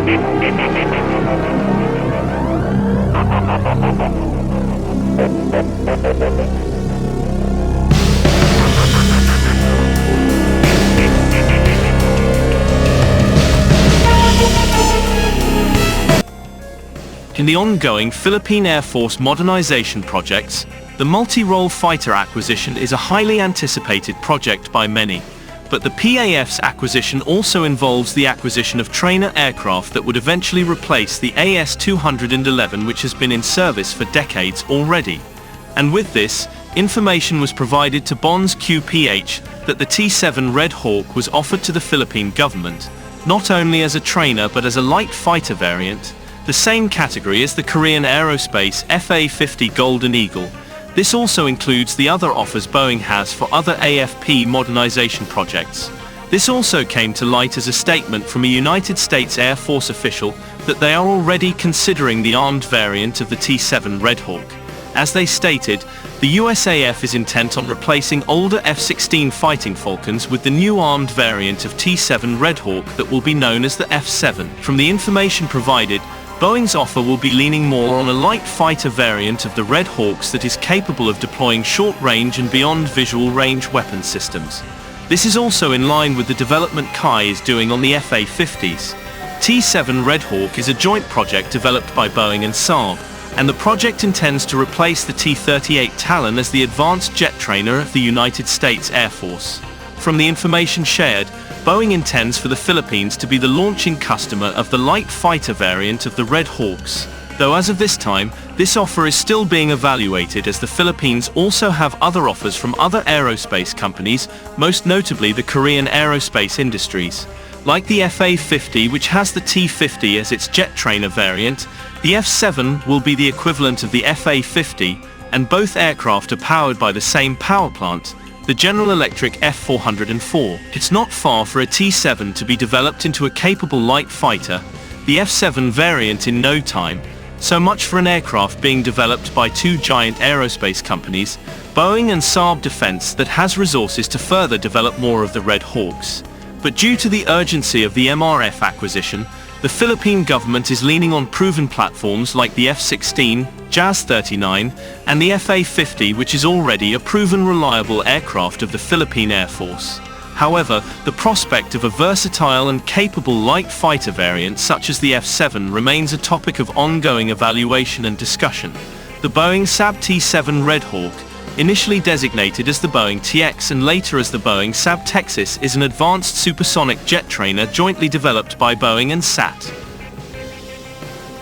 In the ongoing Philippine Air Force modernization projects, the multi-role fighter acquisition is a highly anticipated project by many. But the PAF's acquisition also involves the acquisition of trainer aircraft that would eventually replace the S211, which has been in service for decades already. And with this, information was provided to Bonds QPH that the T7 Red Hawk was offered to the Philippine government, not only as a trainer but as a light fighter variant, the same category as the Korean Aerospace FA-50 Golden Eagle. This also includes the other offers Boeing has for other AFP modernization projects. This also came to light as a statement from a United States Air Force official that they are already considering the armed variant of the T7 Red Hawk. As they stated, the USAF is intent on replacing older F-16 Fighting Falcons with the new armed variant of T7 Red Hawk that will be known as the F-7. From the information provided, Boeing's offer will be leaning more on a light fighter variant of the Red Hawks that is capable of deploying short-range and beyond visual range weapon systems. This is also in line with the development Kai is doing on the FA-50s. T7 Red Hawk is a joint project developed by Boeing and Saab, and the project intends to replace the T-38 Talon as the advanced jet trainer of the United States Air Force. From the information shared, Boeing intends for the Philippines to be the launching customer of the light fighter variant of the Red Hawks, though as of this time, this offer is still being evaluated as the Philippines also have other offers from other aerospace companies, most notably the Korean aerospace industries. Like the FA-50, which has the T-50 as its jet trainer variant, the F-7 will be the equivalent of the FA-50, and both aircraft are powered by the same power plant, the General Electric F404. It's not far for a T-7 to be developed into a capable light fighter, the F-7 variant in no time. So much for an aircraft being developed by two giant aerospace companies, Boeing and Saab Defense, that has resources to further develop more of the Red Hawks. But due to the urgency of the MRF acquisition, the Philippine government is leaning on proven platforms like the F-16, JAS-39, and the FA-50, which is already a proven reliable aircraft of the Philippine Air Force. However, the prospect of a versatile and capable light fighter variant such as the F-7 remains a topic of ongoing evaluation and discussion. The Boeing Saab T7 Red Hawk, initially designated as the Boeing TX and later as the Boeing Saab Texas, is an advanced supersonic jet trainer jointly developed by Boeing and SAT.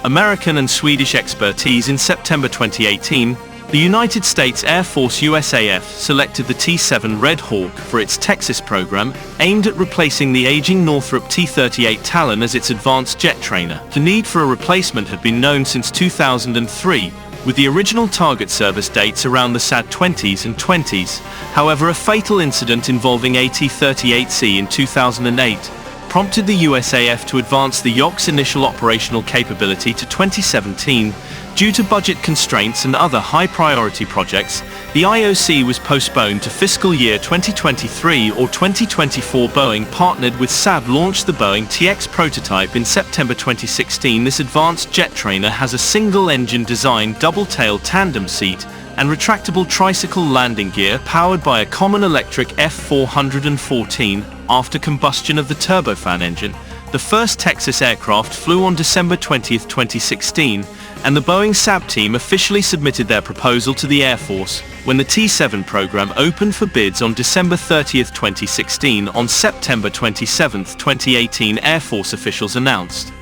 American and Swedish expertise. In September 2018, the United States Air Force USAF selected the T7 Red Hawk for its Texas program, aimed at replacing the aging Northrop T-38 Talon as its advanced jet trainer. The need for a replacement had been known since 2003, with the original target service dates around the SAD 20s and 20s. However, a fatal incident involving AT-38C in 2008 prompted the USAF to advance the YOC's initial operational capability to 2017. Due to budget constraints and other high-priority projects, the IOC was postponed to fiscal year 2023 or 2024. Boeing partnered with Saab launched the Boeing TX prototype in September 2016. This advanced jet trainer has a single-engine design, double-tail tandem seat, and retractable tricycle landing gear powered by a common electric F414 after combustion of the turbofan engine. The first Texas aircraft flew on December 20, 2016, and the Boeing Saab team officially submitted their proposal to the Air Force when the T7 program opened for bids on December 30, 2016. On September 27, 2018, Air Force officials announced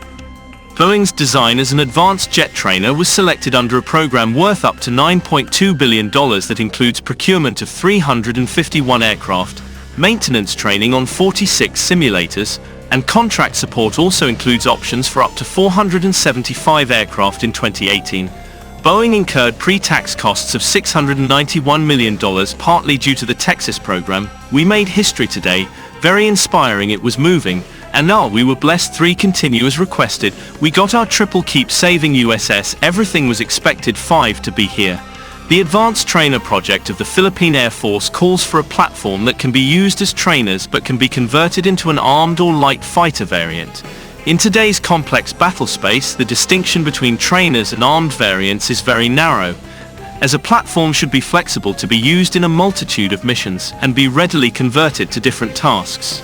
Boeing's design as an advanced jet trainer was selected under a program worth up to $9.2 billion that includes procurement of 351 aircraft, maintenance training on 46 simulators, and contract support. Also includes options for up to 475 aircraft. In 2018, Boeing incurred pre-tax costs of $691 million, partly due to the Texas program. We made history today, very inspiring. It was moving, and now we were blessed. 3 continue as requested. We got our triple keep saving USS. Everything was expected. 5 to be here. The Advanced Trainer project of the Philippine Air Force calls for a platform that can be used as trainers but can be converted into an armed or light fighter variant. In today's complex battle space, the distinction between trainers and armed variants is very narrow, as a platform should be flexible to be used in a multitude of missions and be readily converted to different tasks.